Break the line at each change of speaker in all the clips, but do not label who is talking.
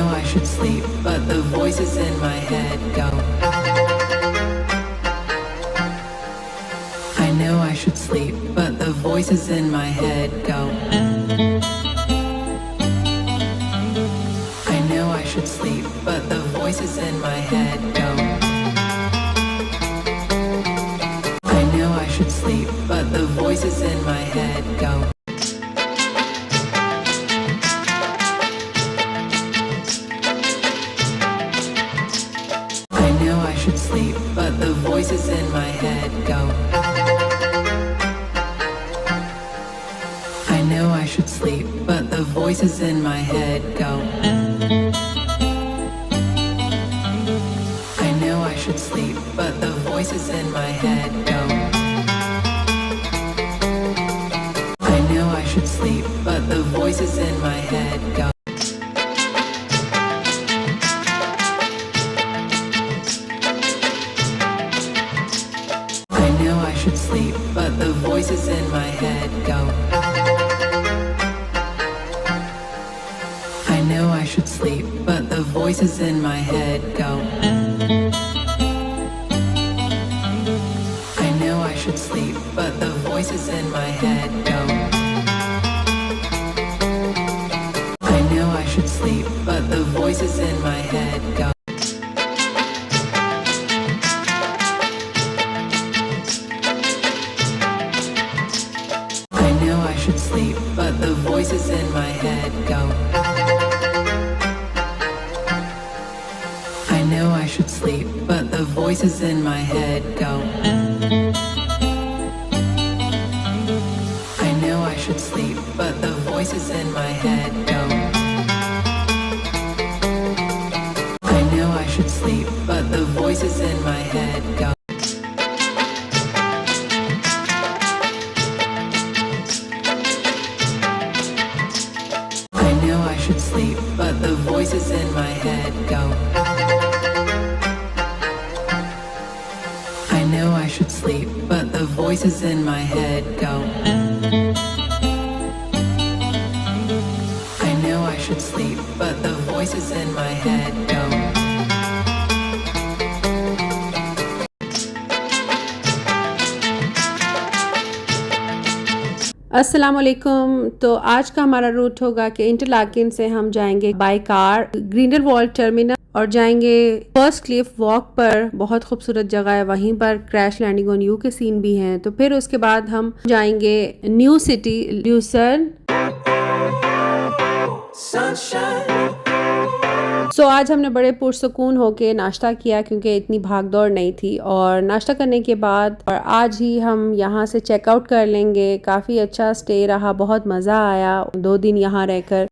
know I should sleep, but the voices in my head go. I know I should sleep, but the voices in my head go. I know I should sleep, but the voices in my head go. I know I should sleep, but the voices in my head go. I know I should sleep, but the voices in my head go. I know I should sleep, but the voices in my head go. I know I should sleep, but the voices in my head go. I know I should sleep, but the voices in my head go. I know I should sleep, but the voices in my head go. I know I should sleep, but the voices in my head go. I know I should sleep, but the voices in my head go. I know I should sleep, but the voices in my head go. I know I should sleep, but the voices in my head go. I know I should sleep, but the voices in my head go. I know I should sleep, but the voices in my head go. I know I should sleep, but the voices in my head go. I know I should sleep, but the voices in my head go. I know I should sleep, but the voices in my head go. I know I should sleep, but the voices in my head go.
अस्सलाम वालेकुम। तो आज का हमारा root होगा कि Interlaken से हम जाएंगे बाय कार ग्रिंडलवाल्ड टर्मिनल और जाएंगे फर्स्ट क्लिफ वॉक पर। बहुत खूबसूरत जगह है, वहीं पर क्रैश लैंडिंग ऑन यू के सीन भी हैं। तो फिर उसके बाद हम जाएंगे न्यू सिटी ल्यूसर्न। आज हमने बड़े पुरसुकून होके नाश्ता किया क्योंकि इतनी भाग दौड़ नहीं थी, और नाश्ता करने के बाद और आज ही हम यहाँ से चेकआउट कर लेंगे। काफ़ी अच्छा स्टे रहा, बहुत मज़ा आया 2 दिन यहाँ रहकर।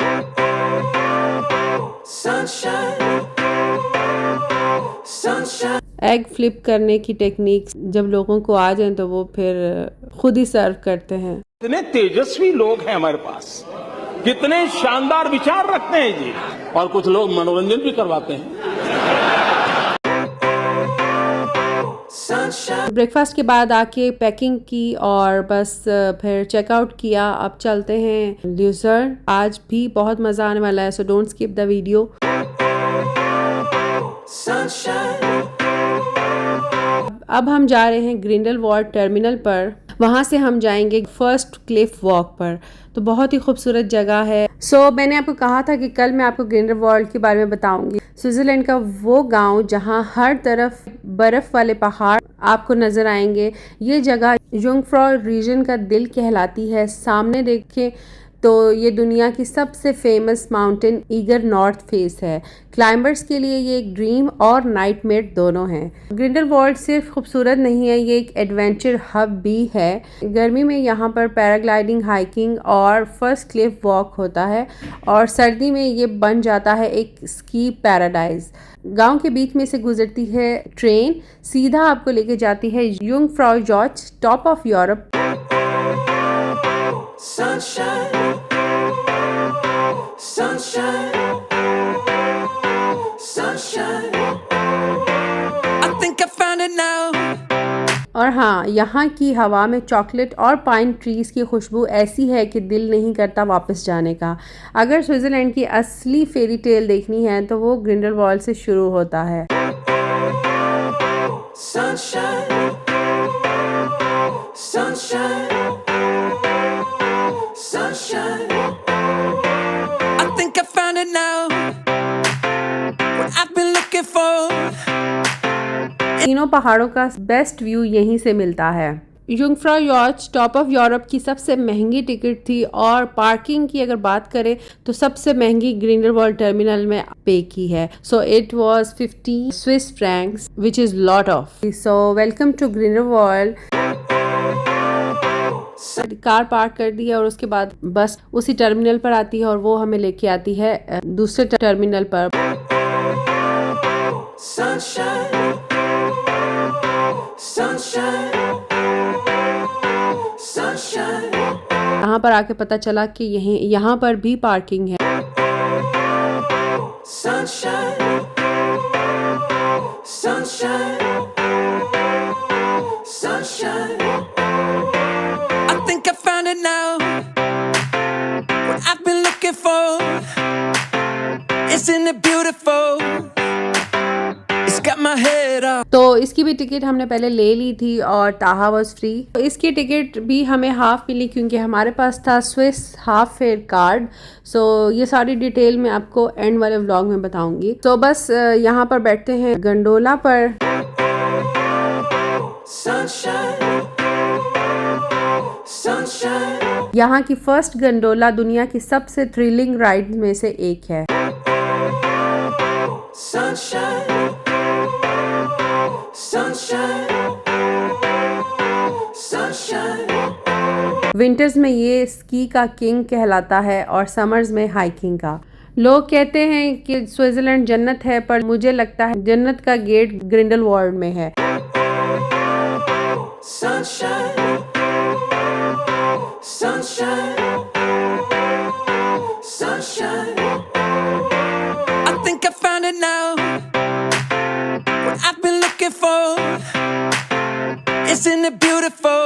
एग फ्लिप करने की टेक्निक जब लोगों को आ जाए तो वो फिर खुद ही सर्व करते हैं।
इतने तेजस्वी लोग हैं हमारे पास, कितने शानदार विचार रखते हैं जी, और कुछ लोग मनोरंजन भी करवाते हैं।
ब्रेकफास्ट के बाद आके पैकिंग की और बस फिर चेकआउट किया। अब चलते हैं ल्यूसर्न। आज भी बहुत मज़ा आने वाला है, so don't skip the video. अब हम जा रहे हैं ग्रिंडलवाल्ड टर्मिनल पर, वहाँ से हम जाएंगे फर्स्ट क्लिफ वॉक पर। तो बहुत ही खूबसूरत जगह है। मैंने आपको कहा था कि कल मैं आपको ग्रिंडलवाल्ड के बारे में बताऊंगी। स्विट्ज़रलैंड का वो गांव जहाँ हर तरफ बर्फ़ वाले पहाड़ आपको नज़र आएंगे। ये जगह जुंगफ्रॉ रीजन का दिल कहलाती है। सामने देखें तो ये दुनिया की सबसे famous mountain eager north face है। क्लाइंबर्स के लिए ये एक ड्रीम और नाइटमेयर दोनों हैं। ग्रिंडलवाल्ड सिर्फ खूबसूरत नहीं है, ये एक एडवेंचर हब भी है। गर्मी में यहाँ पर पैराग्लाइडिंग, हाइकिंग और फर्स्ट क्लिफ वॉक होता है, और सर्दी में ये बन जाता है एक स्की पैराडाइज। गांव के बीच में से गुजरती है ट्रेन, सीधा आपको लेके जाती है Jungfraujoch, top of Europe.
Sunshine, sunshine, sunshine. I think I found it now.
और हाँ, यहाँ की हवा में चॉकलेट और पाइन ट्रीज की खुशबू ऐसी है कि दिल नहीं करता वापस जाने का। अगर स्विट्ज़रलैंड की असली फेरी टेल देखनी है तो वो ग्रिंडलवाल्ड से शुरू होता है।
Sunshine, sunshine, sunshine. I think I found it now. What I've been looking for.
तीनों पहाड़ों का बेस्ट व्यू यहीं से मिलता है। युंगफ्राउ यॉर्च टॉप ऑफ यूरोप की सबसे महंगी टिकट थी और पार्किंग की अगर बात करें तो सबसे महंगी ग्रिंडलवाल्ड टर्मिनल में पे की है। So it was 50 Swiss francs which is lot of. So welcome to Grindelwald. Car park कर दी है और उसके बाद बस उसी टर्मिनल पर आती है और वो हमें लेके आती है दूसरे टर्मिनल पर।
Sunshine, sunshine, sunshine.
यहाँ पर आके पता चला कि यहाँ पर भी पार्किंग है।
Sunshine, sunshine, sunshine. I think I found it now. What I've been looking for. Isn't it beautiful? It's got my head up.
तो इसकी भी टिकट हमने पहले ले ली थी और ताहा वाज फ्री। तो इसकी टिकट भी हमें हाफ मिली क्योंकि हमारे पास था स्विस हाफ फेयर कार्ड। सो ये सारी डिटेल मैं आपको एंड वाले व्लॉग में बताऊंगी। तो बस यहाँ पर बैठते हैं गंडोला पर।
Sunshine, sunshine.
यहाँ की फर्स्ट गंडोला दुनिया की सबसे थ्रिलिंग राइड में से एक है।
Sunshine, sunshine, sunshine.
विंटर्स में ये स्की का किंग कहलाता है और समर्स में हाइकिंग का। लोग कहते हैं कि स्विट्जरलैंड जन्नत है, पर मुझे लगता है जन्नत का गेट ग्रिंडलवाल्ड में है।
Sunshine, sunshine, sunshine. I think I found it now. What I've been looking for. Isn't it beautiful?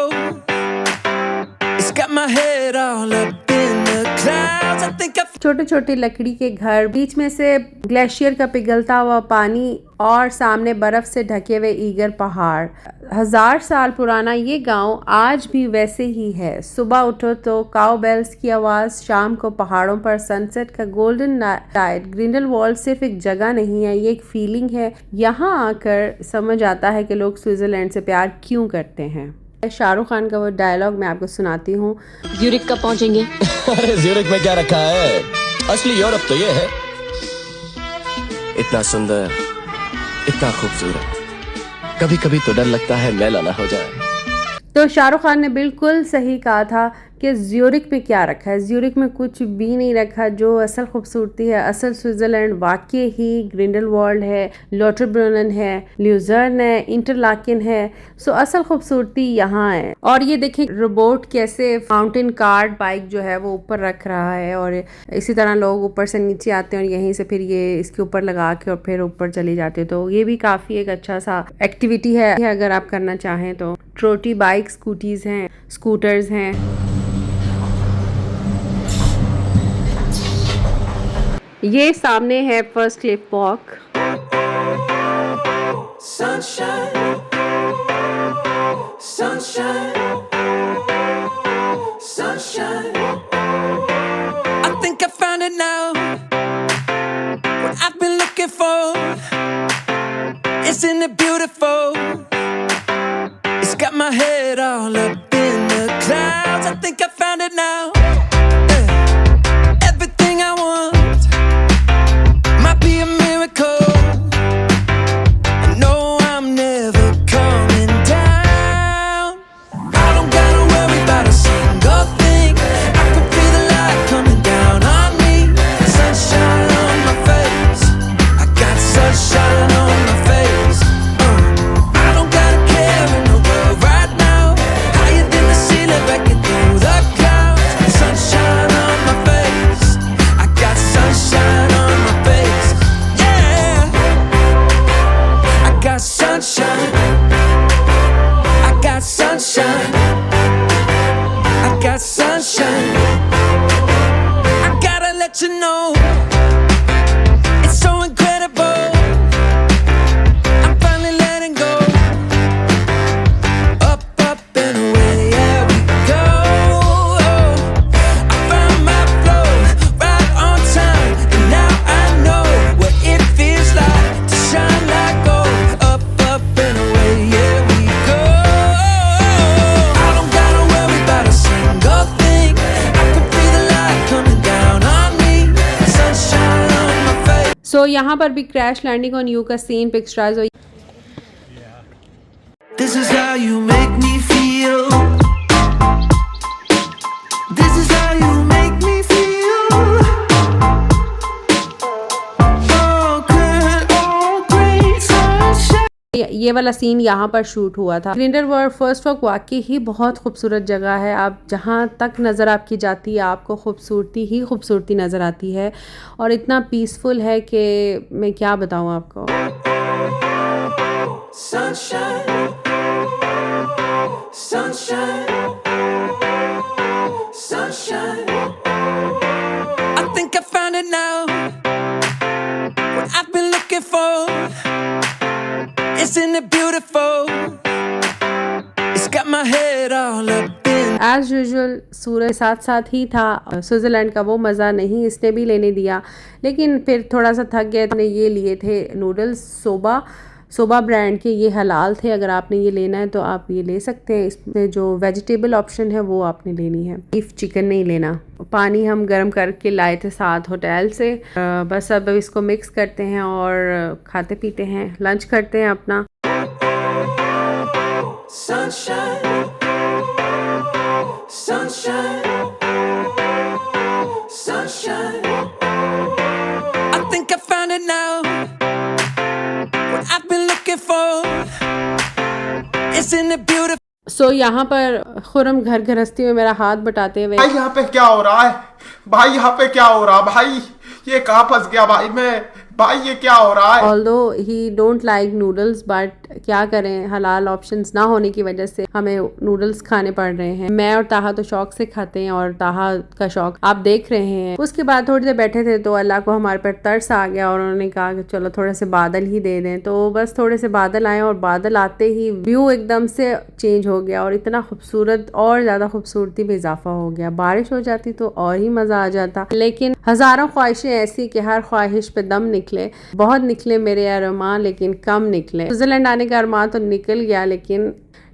It's got my head all up in the clouds. I think I
छोटे छोटे लकड़ी के घर, बीच में से glacier का पिघलता हुआ पानी और सामने बर्फ से ढके हुए ईगर पहाड़। 1000 साल पुराना ये गांव आज भी वैसे ही है। सुबह उठो तो काऊ बेल्स की आवाज़, शाम को पहाड़ों पर सनसेट का गोल्डन लाइट। ग्रिंडलवाल्ड सिर्फ एक जगह नहीं है, ये एक फीलिंग है। यहाँ आकर समझ आता है कि लोग स्विट्जरलैंड से प्यार क्यों करते हैं। शाहरुख खान का वो डायलॉग मैं आपको सुनाती हूँ।
ज्यूरिख कब पहुंचेंगे?
अरे ज्यूरिख में क्या रखा है, असली यूरोप तो ये है। इतना सुंदर, इतना खूबसूरत, कभी कभी तो डर लगता है मैला ना हो जाए।
तो शाहरुख खान ने बिल्कुल सही कहा था कि ज्यूरिख में क्या रखा है। ज्यूरिख में कुछ भी नहीं रखा। जो असल खूबसूरती है, असल स्विट्जरलैंड वाकई ही ग्रिंडलवाल्ड है, लोटरब्रुनन है, ल्यूजर्न है, इंटरलाकेन है। सो असल खूबसूरती यहाँ है। और ये देखिए रोबोट कैसे माउंटेन कार्ड बाइक जो है वो ऊपर रख रहा है और इसी तरह लोग ऊपर से नीचे आते हैं और यहीं से फिर ये इसके ऊपर लगा के और फिर ऊपर चले जाते हैं। तो ये भी काफ़ी एक अच्छा सा एक्टिविटी है अगर आप करना चाहें तो। ट्रोटी बाइक, स्कूटीज़ हैं, स्कूटर्स हैं। ये सामने है first Cliff walk.
sunshine, sunshine, sunshine. I think I found it now. What I've been looking for. Isn't it beautiful? It's got my head all up in the clouds. I think I found it now. Everything I want might be a miracle. I know I'm never coming down. I don't gotta worry about a single thing. I can feel the light coming down on me. Sunshine on my face. I got sunshine on my face. I don't got a care in the world right now. Higher than the ceiling, breaking through the clouds.
सो यहाँ पर भी crash landing on you का scene picturise हुई।
This is how you make me feel. This is how you make me feel. Oh, good, oh, great sunshine.
ये वाला scene यहाँ पर shoot हुआ था। ग्रिंडलवाल्ड फर्स्ट वॉक वाकई ही बहुत खूबसूरत जगह है। आप जहाँ तक नज़र आपकी जाती है आपको खूबसूरती ही खूबसूरती नज़र आती है और इतना पीसफुल है कि मैं क्या बताऊँ आपको।
Sunshine, sunshine, sunshine. I think I found it now. What I've been looking for. Isn't it beautiful? It's got my head all up in.
As usual सूरज साथ साथ ही था। स्विट्ज़रलैंड का वो मज़ा नहीं इसने भी लेने दिया, लेकिन फिर थोड़ा सा थक गए। हमने ये लिए थे नूडल्स सोबा ब्रांड के। ये हलाल थे, अगर आपने ये लेना है तो आप ये ले सकते हैं। इसमें जो वेजिटेबल ऑप्शन है वो आपने लेनी है, बीफ चिकन नहीं लेना। पानी हम गर्म करके लाए थे साथ होटल से। बस अब इसको मिक्स करते हैं और खाते पीते हैं, लंच करते हैं अपना।
Sunshine, sunshine, sunshine. I think I found it now. What I've been looking for. Isn't it beautiful?
सो यहाँ पर खुरम घर गृहस्थी में मेरा हाथ बटाते हुए,
भाई यहाँ पे क्या हो रहा है? भाई यहाँ पे क्या हो रहा है? भाई ये कहाँ फंस गया भाई मैं? भाई ये क्या हो रहा है?
Although he don't like noodles, but क्या करें, हलाल ऑप्शंस ना होने की वजह से हमें नूडल्स खाने पड़ रहे हैं। मैं और ताहा तो शौक से खाते हैं और ताहा का शौक आप देख रहे हैं। उसके बाद थोड़ी देर बैठे थे तो अल्लाह को हमारे पर तरस आ गया और उन्होंने कहा कि चलो थोड़े से बादल ही दे दें। तो बस थोड़े से बादल आए और बादल आते ही व्यू एकदम से चेंज हो गया और इतना खूबसूरत और ज़्यादा खूबसूरती में इजाफा हो गया। बारिश हो जाती तो और ही मज़ा आ जाता, लेकिन हज़ारों ख्वाहिशें ऐसी कि हर ख्वाहिश पे दम निकले। बहुत निकले मेरे अरमान, लेकिन कम निकले। स्विट्ज़रलैंड आने का अरमान तो निकल गया, लेकिन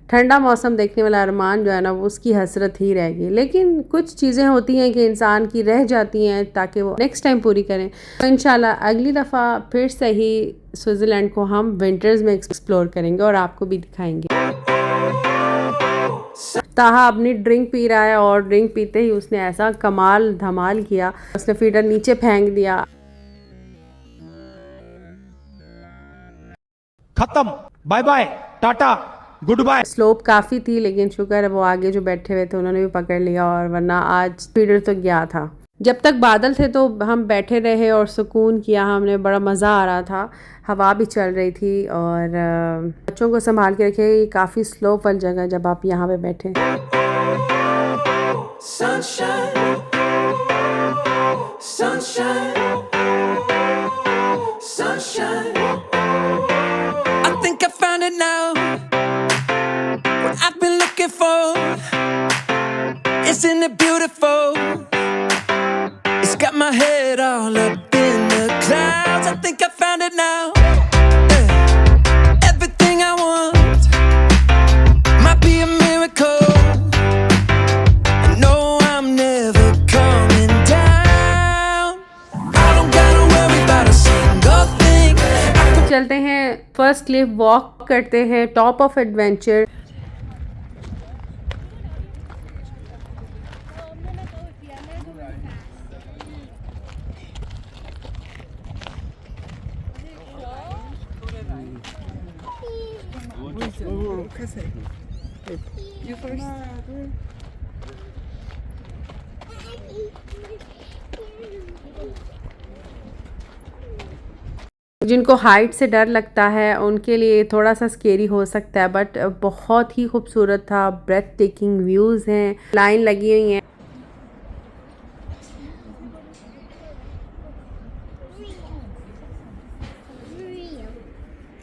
ठंडा मौसम देखने वाला अरमान जो है ना वो उसकी हसरत ही रहेगी। लेकिन कुछ चीज़ें होती हैं कि इंसान की रह जाती हैं ताकि वो नेक्स्ट टाइम पूरी करें। तो इंशाल्लाह अगली दफ़ा फिर से ही स्विट्ज़रलैंड को हम विंटर्स में एक्सप्लोर करेंगे और आपको भी दिखाएंगे। ताहा अपनी ड्रिंक पी रहा है और ड्रिंक पीते ही उसने ऐसा कमाल धमाल किया, उसने फीडर नीचे फेंक दिया।
खत्म, बाय बाय, टाटा, गुड बाय।
स्लोप काफ़ी थी, लेकिन शुक्र है वो आगे जो बैठे हुए थे उन्होंने भी पकड़ लिया, और वरना आज फीडर तो गया था। जब तक बादल थे तो हम बैठे रहे और सुकून किया, हमने बड़ा मज़ा आ रहा था। हवा भी चल रही थी और बच्चों को संभाल के रखे। ये काफ़ी स्लो वाली जगह जब आप यहाँ पे बैठे।
Sunshine, sunshine, sunshine. I think I found it now. What I've been looking for. Isn't it beautiful? It's got my head all up in the clouds. I think I found it now. Everything I want might be a miracle. I know I'm never coming down. I don't gotta worry about a single thing.
चलते हैं first Cliff walk करते हैं, top of adventure. जिनको height से डर लगता है उनके लिए थोड़ा सा स्केरी हो सकता है, बट बहुत ही खूबसूरत था। ब्रेथ टेकिंग व्यूज़ हैं, लाइन लगी हुई हैं।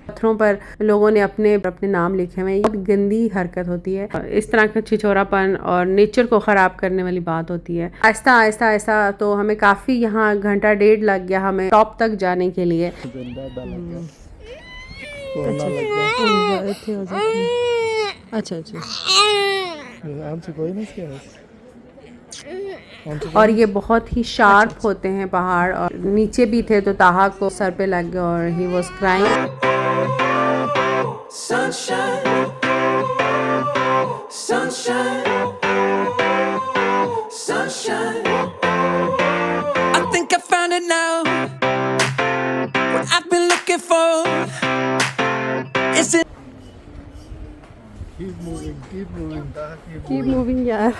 पत्थरों पर लोगों ने अपने नाम लिखे हुए हैं। ये गंदी हरकत होती है, इस तरह का छिछोरापन और नेचर को ख़राब करने वाली बात होती है। आहिस्ता आहिस्ता आहिस्ता तो हमें काफ़ी यहाँ घंटा डेढ़ लग गया हमें टॉप तक जाने के लिए। अच्छा और ये बहुत ही शार्प होते हैं पहाड़, और नीचे भी थे तो ताहा को सर पे लग गया और he was crying.
Sunshine, sunshine, sunshine. I think I found it now. What I've been looking for is it.
Keep moving यार।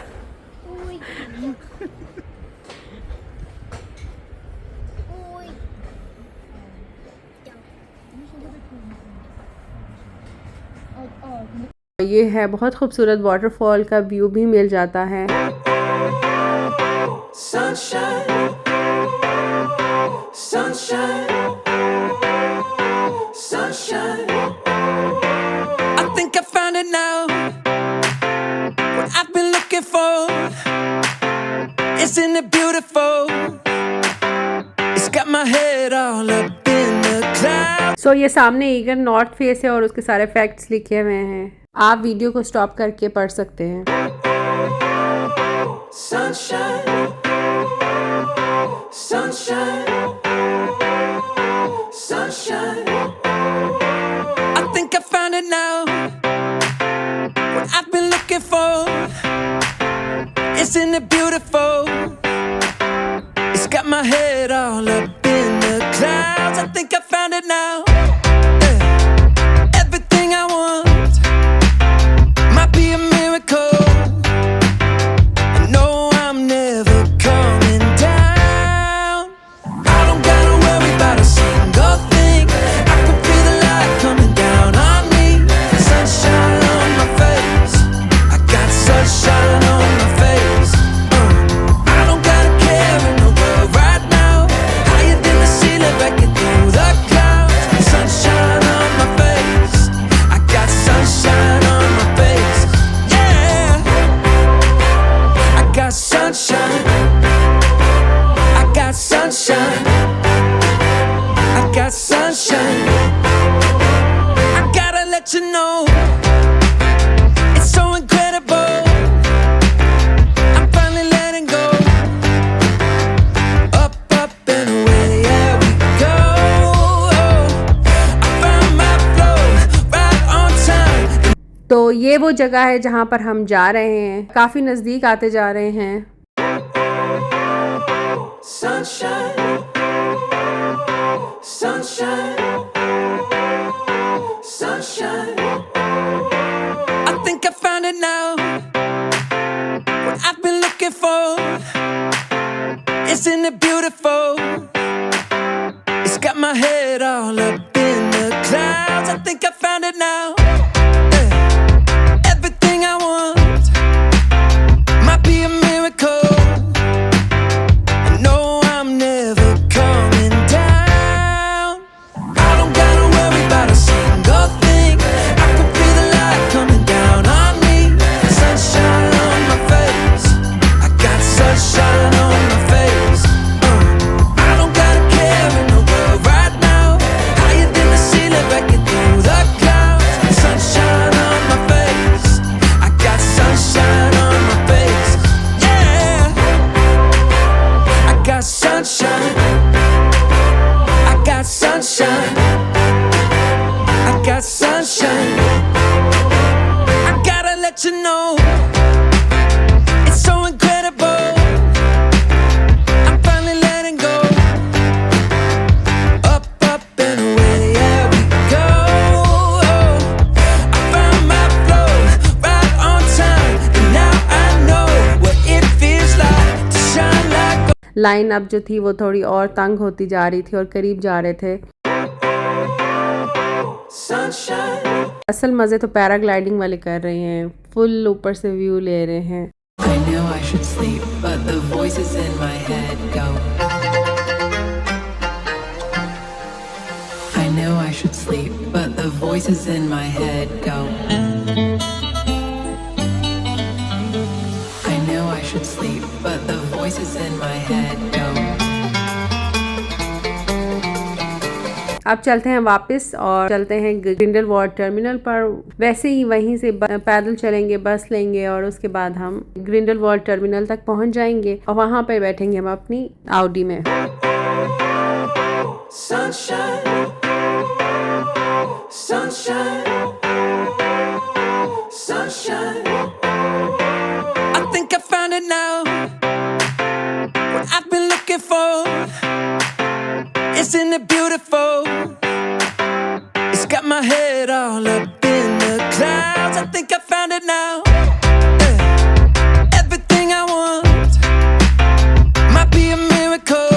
ये है बहुत खूबसूरत वाटरफॉल का व्यू भी मिल जाता है।
Sunshine, sunshine, sunshine. I think I found it now. What I've been looking for. Isn't it beautiful? It's got my head all up in the clouds.
सो ये सामने ईगल नॉर्थ फेस है और उसके सारे फैक्ट्स लिखे हुए हैं, आप वीडियो को स्टॉप करके पढ़ सकते हैं।
Sunshine, sunshine, sunshine. I think I found it now. What I've been looking for. Isn't it beautiful? It's got my head all up in the clouds. I think I found it now. Yeah. Everything I want might be a miracle. I know I'm never coming down. I don't gotta worry about a single thing. I can feel the light coming down on me. Sunshine on my face. I got sunshine on my face. I don't gotta care in the world right now. Higher than the ceiling, breaking through the clouds. Sunshine on my face. I got sunshine on my face. Yeah. I got sunshine. I got sunshine. I got sunshine. I gotta let you know. It's so incredible. I'm finally letting go. Up, up and away, yeah we go. I found my flow right on time.
तो ये वो जगह है जहाँ पर हम जा रहे हैं, काफ़ी नज़दीक आते जा रहे हैं।
Sunshine, sunshine, sunshine. I think I found it now. What I've been looking for. Isn't it beautiful? It's got my head all up in the clouds. I think I found it now. Yeah. Everything I want might be a miracle. I know I'm never coming down. I don't gotta worry about a single thing. I can feel the light coming down on me. Sunshine on my face. I got sunshine on my face. I don't gotta care in the world right now. Higher than the ceiling, breaking through the clouds. Sunshine on my face. I got sunshine on my face. Yeah. I got sunshine. I got sunshine. I got sunshine. I gotta let you know. It's so incredible. I'm finally letting go. Up, up and away, yeah we go. I found my flow right on time. And now I know what it feels like to shine like a
line अब जो थी वो थोड़ी और तंग होती जा रही थी और करीब जा रहे थे।
sunshine.
असल मज़े तो पैराग्लाइडिंग वाले कर रहे हैं, फुल ऊपर से व्यू ले रहे हैं।
I know I should sleep, but the voices in my head go. I know I should sleep, but the voices in my head go. I know I should sleep, but the voices in my head go.
अब चलते हैं वापस और चलते हैं Grindelwald terminal पर। वैसे ही वहीं से पैदल चलेंगे, बस लेंगे और उसके बाद हम ग्रिंडलवाल्ड टर्मिनल तक पहुंच जाएंगे और वहां पर बैठेंगे हम अपनी ऑडी में।
Sunshine, sunshine, sunshine. I think I found it now. What I've been looking for. Isn't it beautiful? It's got my head all up in the clouds. I think I found it now. Yeah. Everything I want might be a miracle.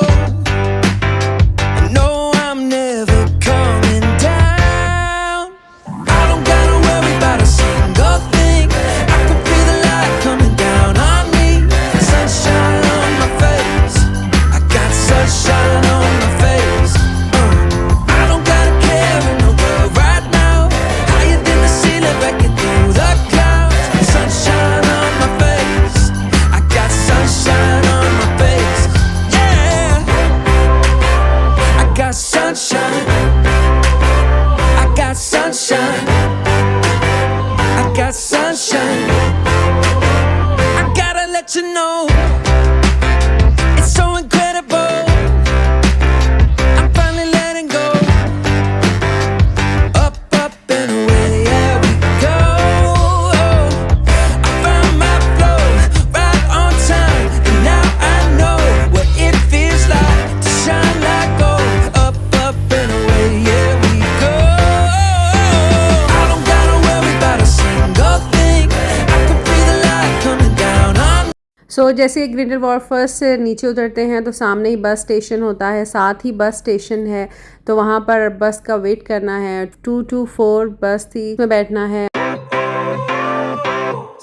सो जैसे Grindelwald first से नीचे उतरते हैं तो सामने ही bus station होता है, साथ ही बस स्टेशन है, तो वहाँ पर बस का वेट करना है। 224 बस थी, उसमें बैठना है।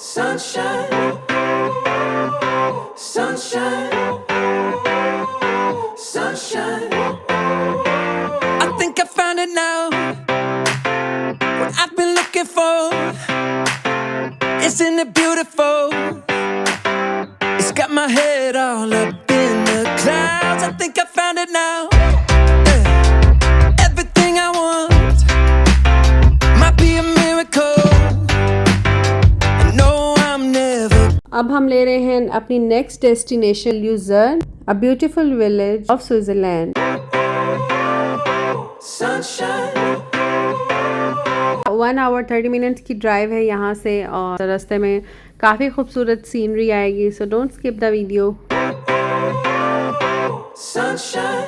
Sunshine, sunshine, sunshine. I think I found it now. What I've been looking for. Isn't it beautiful? It's got my head all up in the clouds. I think I found it now. Yeah. Everything I want might be a miracle. I know I'm never.
अब हम ले रहे हैं अपनी next destination Lucerne, a beautiful village of Switzerland.
Sunshine.
1 hour 30 minute की drive है यहाँ से और रास्ते में काफ़ी खूबसूरत सीनरी आएगी, so don't skip the video.
Sunshine,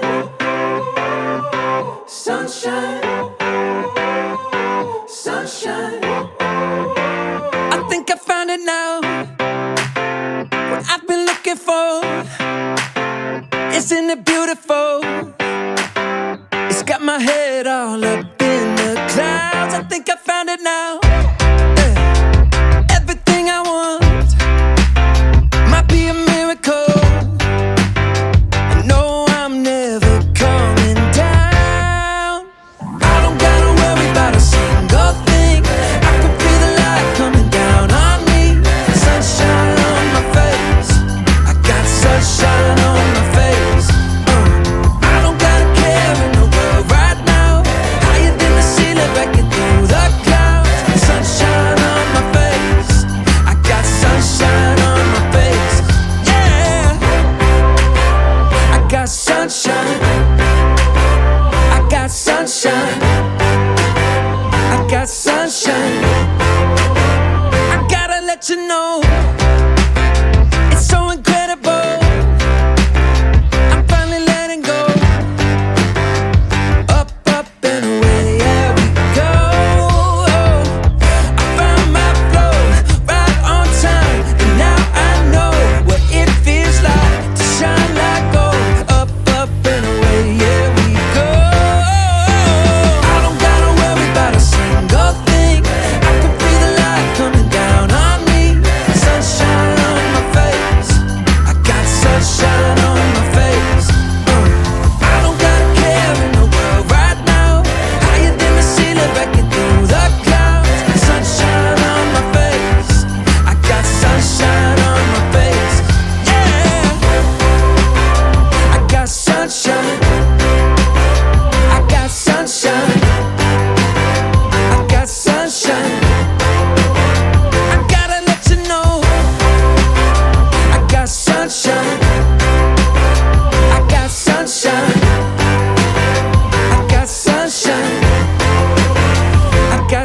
sunshine, sunshine. I think I found it now. What I've been looking for. Isn't it beautiful? It's got my head all up in the clouds. I think I found it now. Yeah. Everything I want might be a miracle. I know I'm never coming down. I don't gotta worry about a single thing. I can feel the light coming down on me. Sunshine on my face. I got sunshine on my face. I don't gotta care in the world right now. Higher than the ceiling, breaking through the clouds.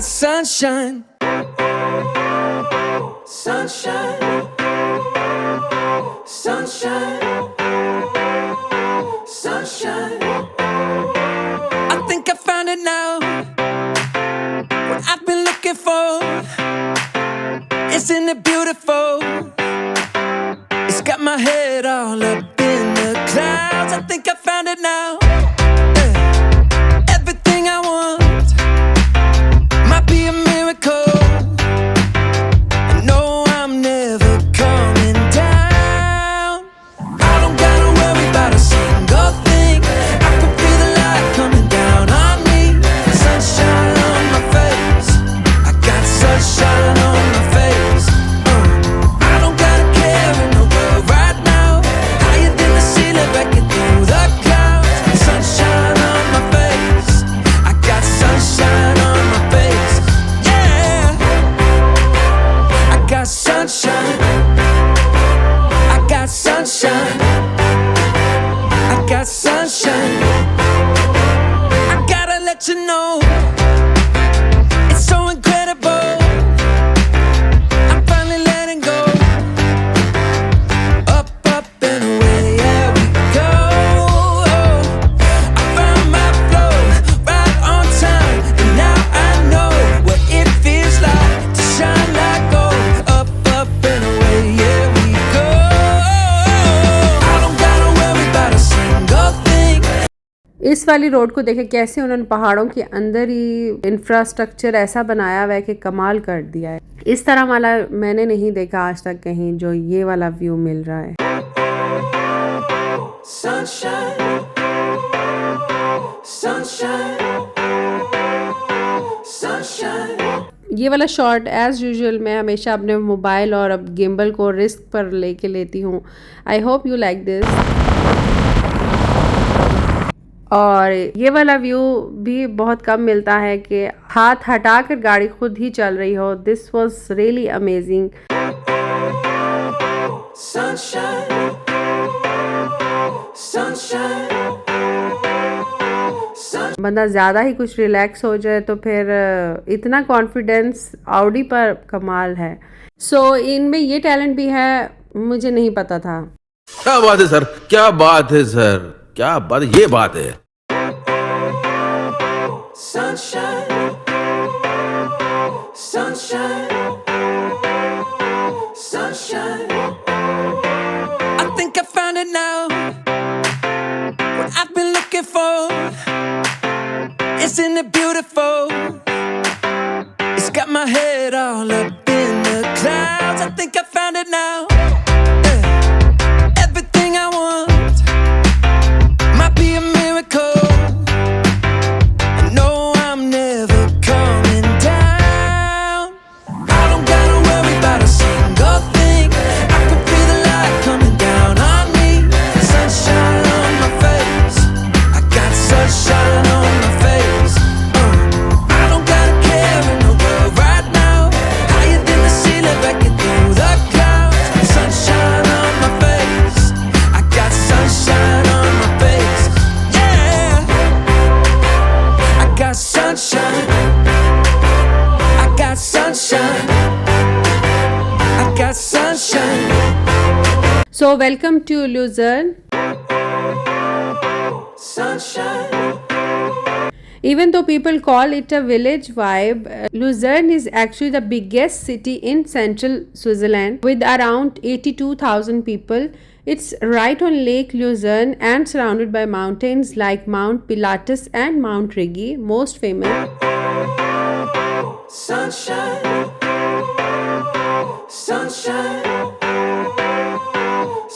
sunshine. Sunshine. Sunshine. Sunshine. I think I found it now. What I've been looking for. Isn't it beautiful? It's got my head all up in the clouds. I think I found it now. Everything I want might be a miracle. I know I'm never coming down. I don't gotta worry about a single thing. I can feel the light coming down on me. Sunshine on my face. I got sunshine on my face. I don't gotta care in the world right now. Higher than the ceiling, breaking through the clouds. Sunshine on my face. I got sunshine on my face. Yeah. I got sunshine. I got sunshine. I got sunshine. I gotta let you know, it's so incredible. I'm finally letting go. Up, up and away, yeah we go. I found my flow right on time, and now I know what it feels like to shine like gold. Up, up and away, yeah we go. I don't gotta worry about a single thing.
इस वाली road को देखे कैसे उन्होंने पहाड़ों के अंदर ही infrastructure ऐसा बनाया हुआ है कि कमाल कर दिया है। इस तरह वाला मैंने नहीं देखा आज तक कहीं जो ये वाला व्यू मिल रहा है।
Sunshine. Sunshine. Sunshine.
ये वाला शॉट एज यूजुअल मैं हमेशा अपने मोबाइल और अब गिम्बल को रिस्क पर लेके लेती हूँ। I hope you like this. और ये वाला व्यू भी बहुत कम मिलता है कि हाथ हटाकर गाड़ी खुद ही चल रही हो। This was really amazing.
Sunshine. Sunshine. Sunshine.
बंदा ज़्यादा ही कुछ रिलैक्स हो जाए तो फिर इतना कॉन्फिडेंस ऑडी पर कमाल है। सो इनमें ये टैलेंट भी है, मुझे नहीं पता था।
क्या बात है सर, क्या बात है सर, क्या बात, ये बात है।
Sunshine. Sunshine. Sunshine. I think I found it now. What I've been looking for. Isn't it beautiful? It's got my head all up in the clouds. I think I found it now. Everything I want might be a miracle. I know I'm never coming down. I don't gotta worry about a single thing. I can feel the light coming down on me. Sunshine on my face. I got sunshine on my face. I don't gotta care in the world right now. Higher than the ceiling, breaking through the clouds. Sunshine on my face. I got sunshine on my face. Yeah. I got sunshine. I got sunshine. I got sunshine.
So welcome to Lucerne.
Sunshine.
Even though people call it a village vibe, Luzern is actually the biggest city in central Switzerland with around 82,000 people. It's right on Lake Luzern and surrounded by mountains like Mount Pilatus and Mount Rigi, most famous.
Sunshine. Sunshine.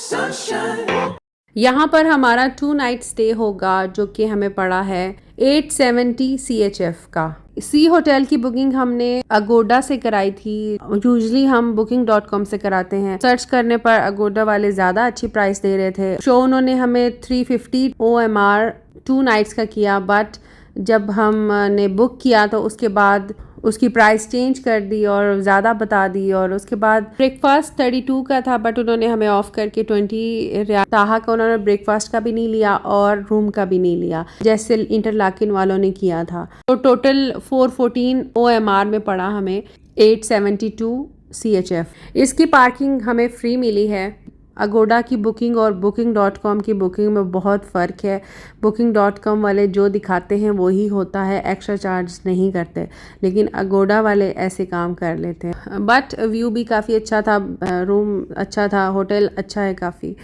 Sunshine.
यहाँ पर हमारा 2 night stay होगा जो कि हमें पड़ा है 870 CHF का। सी होटल की बुकिंग हमने अगोडा से कराई थी। यूजुअली हम booking.com से कराते हैं। सर्च करने पर अगोडा वाले ज़्यादा अच्छी प्राइस दे रहे थे। शो उन्होंने हमें 350 OMR 2 नाइट्स का किया, बट जब हमने बुक किया तो उसके बाद उसकी प्राइस चेंज कर दी और ज़्यादा बता दी। और उसके बाद ब्रेकफास्ट 32 का था, बट उन्होंने हमें ऑफ करके 20 रियाल ताहा का उन्होंने ब्रेकफास्ट का भी नहीं लिया और रूम का भी नहीं लिया, जैसे इंटरलाकिन वालों ने किया था। तो टोटल 414 OMR में पड़ा हमें 872 CHF। इसकी पार्किंग हमें फ्री मिली है। अगोडा की बुकिंग और booking.com की बुकिंग में बहुत फ़र्क है। booking.com वाले जो दिखाते हैं वही होता है, एक्स्ट्रा चार्ज नहीं करते, लेकिन अगोडा वाले ऐसे काम कर लेते हैं। बट व्यू भी काफ़ी अच्छा था, रूम अच्छा था, होटल अच्छा है काफ़ी।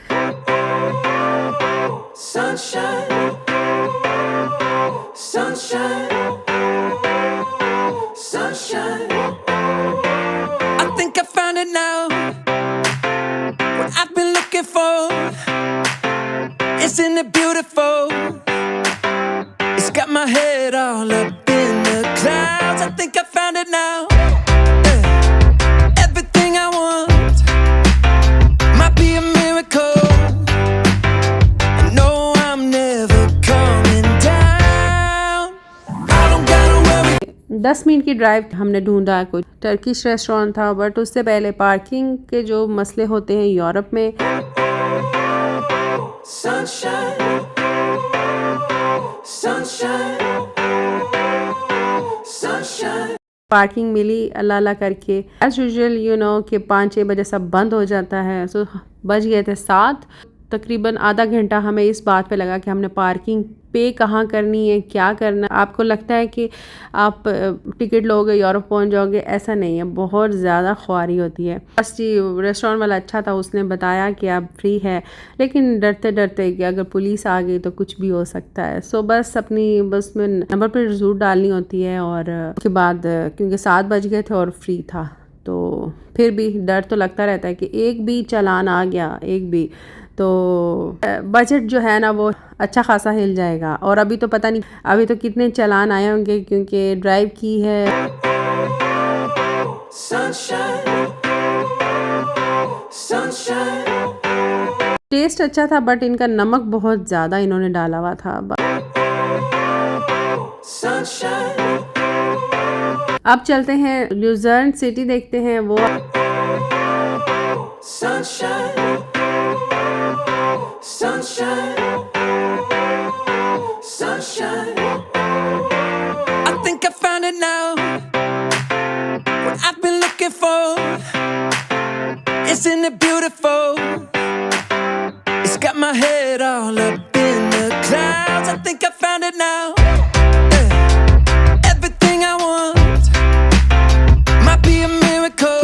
Sunshine, sunshine, sunshine. I think I found it now. What I've been looking for. Isn't it beautiful? It's got my head all up in the clouds. I think I found it now. Yeah. Everything I want might be a miracle.
10 minute की drive हमने ढूंढा, कोई Turkish restaurant था, but उससे पहले parking के जो मसले होते हैं यूरोप में।
Sunshine, sunshine, sunshine.
पार्किंग मिली अल्लाह अल्लाह करके। एज यूजुअल कि 5-6 बजे सब बंद हो जाता है। सो बज गए थे 7। तकरीबन आधा घंटा हमें इस बात पे लगा कि हमने पार्किंग पे कहाँ करनी है, क्या करना। आपको लगता है कि आप टिकट लोगे यूरोप पहुँच जाओगे, ऐसा नहीं है, बहुत ज़्यादा ख्वारी होती है। बस जी रेस्टोरेंट वाला अच्छा था, उसने बताया कि आप फ्री है, लेकिन डरते डरते कि अगर पुलिस आ गई तो कुछ भी हो सकता है। सो बस अपनी बस में नंबर प्लेट ज़रूर डालनी होती है। और उसके बाद क्योंकि 7 बज गए थे और फ्री था, तो फिर भी डर तो लगता रहता है कि एक भी चालान आ गया, एक भी तो बजट जो है ना वो अच्छा खासा हिल जाएगा। और अभी तो पता नहीं अभी तो कितने चालान आए होंगे क्योंकि ड्राइव की है।
Sunshine, sunshine.
टेस्ट अच्छा था, बट इनका नमक बहुत ज़्यादा इन्होंने डाला हुआ था।
Sunshine.
अब चलते हैं ल्यूजर्न सिटी, देखते हैं वो।
Sunshine, sunshine, sunshine. I think I found it now. What I've been looking for. Isn't it beautiful? It's got my head all up in the clouds. I think I found it now. Yeah. Everything I want might be a miracle.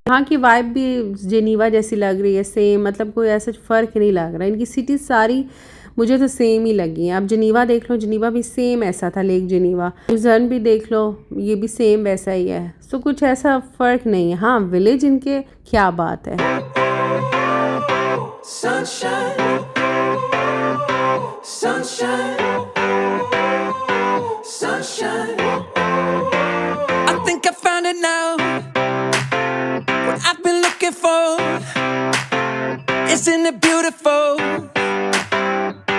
यहाँ की vibe भी Geneva जैसी लग रही है, same, मतलब कोई ऐसा फ़र्क नहीं लग रहा। इनकी सिटी सारी मुझे तो सेम ही लगी हैं। आप जेनीवा देख लो, जेनीवा भी सेम ऐसा था, लेक जेनीवा। ल्यूजर्न भी देख लो, ये भी सेम वैसा ही है। सो कुछ ऐसा फ़र्क नहीं है। हाँ, विलेज इनके क्या बात है।
Sunshine, sunshine, sunshine. I think I found it now. What I've been looking for. Isn't it beautiful?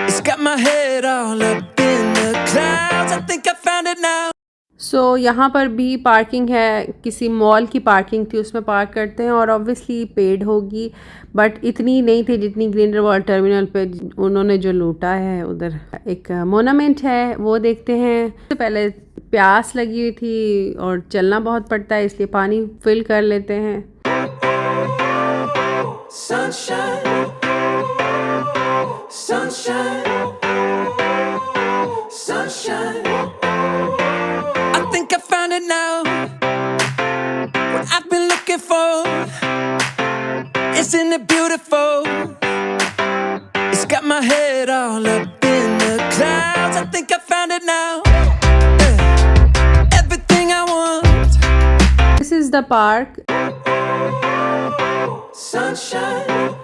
It's got my head all up in the clouds. I think I found it now.
सो यहाँ पर भी parking है, किसी mall की parking थी, उसमें park करते हैं और ऑब्वियसली पेड होगी, बट इतनी नहीं थी जितनी ग्रिंडलवाल्ड टर्मिनल पे उन्होंने जो लूटा है। उधर एक मोनामेंट है, वो देखते हैं। तो पहले प्यास लगी हुई थी और चलना बहुत पड़ता है, इसलिए पानी फिल कर लेते हैं।
Sunshine, sunshine, sunshine. I think I found it now. What I've been looking for. Isn't it beautiful? It's got my head all up in the clouds. I think I found it now. Yeah. Everything I want.
This is the park.
Sunshine.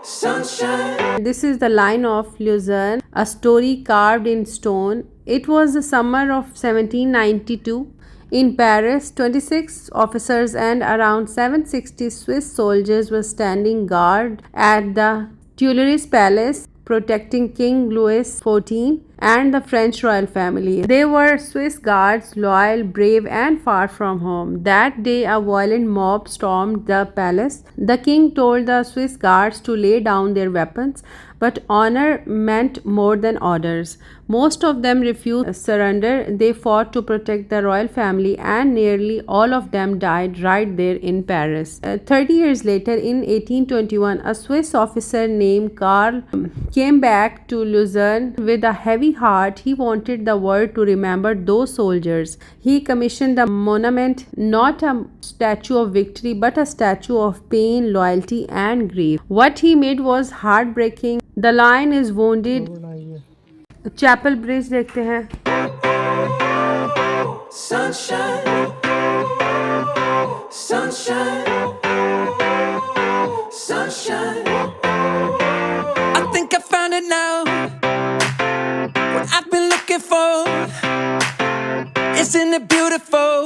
Sunshine.
This is the line of Luzerne, a story carved in stone. It was the summer of 1792. In Paris, 26 officers and around 760 Swiss soldiers were standing guard at the Tuileries Palace, protecting King Louis XIV and the French royal family. They were Swiss guards, loyal, brave, and far from home. That day, a violent mob stormed the palace. The king told the Swiss guards to lay down their weapons, but honor meant more than orders. Most of them refused surrender. They fought to protect the royal family, and nearly all of them died right there in Paris. 30 years later, in 1821, a Swiss officer named Karl came back to Luzerne with a heavy heart. He wanted the world to remember those soldiers. He commissioned a monument, not a statue of victory, but a statue of pain, loyalty, and grief. What he made was heartbreaking. The lion is wounded. Chapel Bridge देखते हैं.
Sunshine. Sunshine. Sunshine. I think I found it now. What I've been looking for. Isn't it beautiful?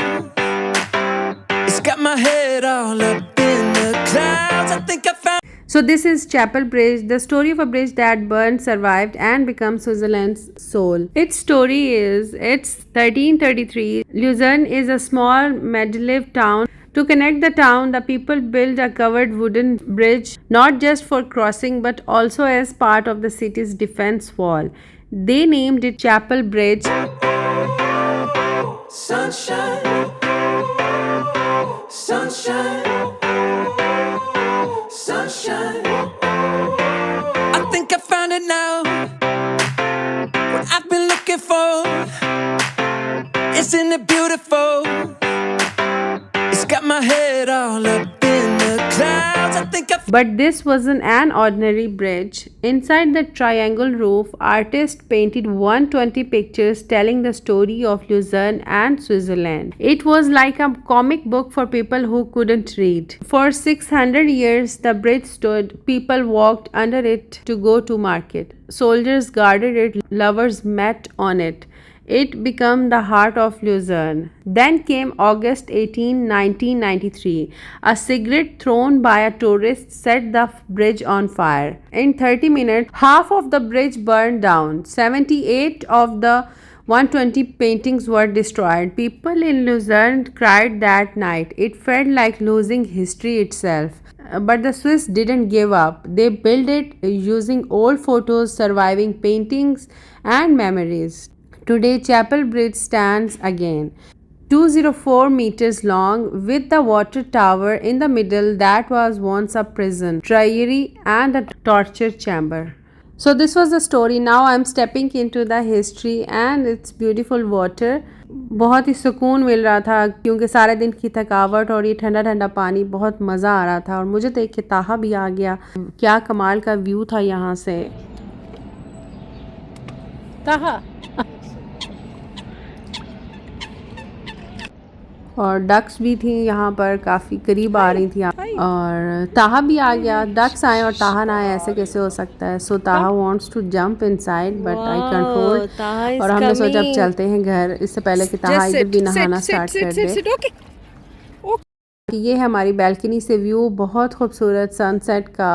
It's got my head all up in the clouds. I think I found.
So this is Chapel Bridge, the story of a bridge that burned, survived, and became Switzerland's soul. Its story is, it's 1333. Luzerne is a small medieval town. To connect the town, the people built a covered wooden bridge, not just for crossing, but also as part of the city's defense wall. They named it Chapel Bridge.
Sunshine. Sunshine. Sunshine. I think I found it now. What I've been looking for. Isn't it beautiful? It's got my head all up in the clouds. I think I.
But this wasn't an ordinary bridge. Inside the triangle roof, artists painted 120 pictures telling the story of Luzerne and Switzerland. It was like a comic book for people who couldn't read. For 600 years, the bridge stood. People walked under it to go to market. Soldiers guarded it. Lovers met on it. It became the heart of Luzerne. Then came August 18, 1993. A cigarette thrown by a tourist set the bridge on fire. In 30 minutes, half of the bridge burned down. 78 of the 120 paintings were destroyed. People in Luzerne cried that night. It felt like losing history itself. But the Swiss didn't give up. They built it using old photos, surviving paintings, and memories. Today, Chapel Bridge stands again, 204 meters long, with the water tower in the middle that was once a prison, triary, and a torture chamber. So this was the story. Now I am stepping into the history and its beautiful water. बहुत ही सुकून मिल रहा था क्योंकि सारे दिन की थकावट और ये ठंडा ठंडा पानी, बहुत मज़ा आ रहा था. और मुझे देख के ताहा भी आ गया. क्या कमाल का व्यू था यहाँ से. ताहा और डक्स भी थी यहाँ पर, काफ़ी करीब आ रही थी. और ताहा भी आ गया. डक्स आए और ताहा ना आए, ऐसे कैसे हो सकता है. So Taha wants to jump inside but I control. और हमने सोचा अब चलते हैं घर, इससे पहले कि ताहा इधर भी नहाना स्टार्ट कर दे. ये है हमारी बैल्कनी से व्यू, बहुत खूबसूरत सनसेट का.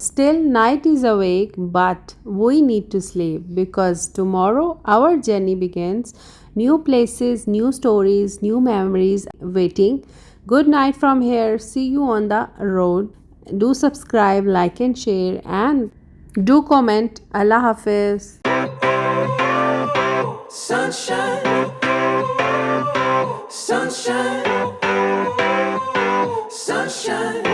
Still, night is awake, but we need to sleep because tomorrow our journey begins. New places, new stories, new memories waiting. Good night from here. See you on the road. Do subscribe, like and share, and do comment. Allah Hafiz.
Sunshine. Sunshine. Sunshine.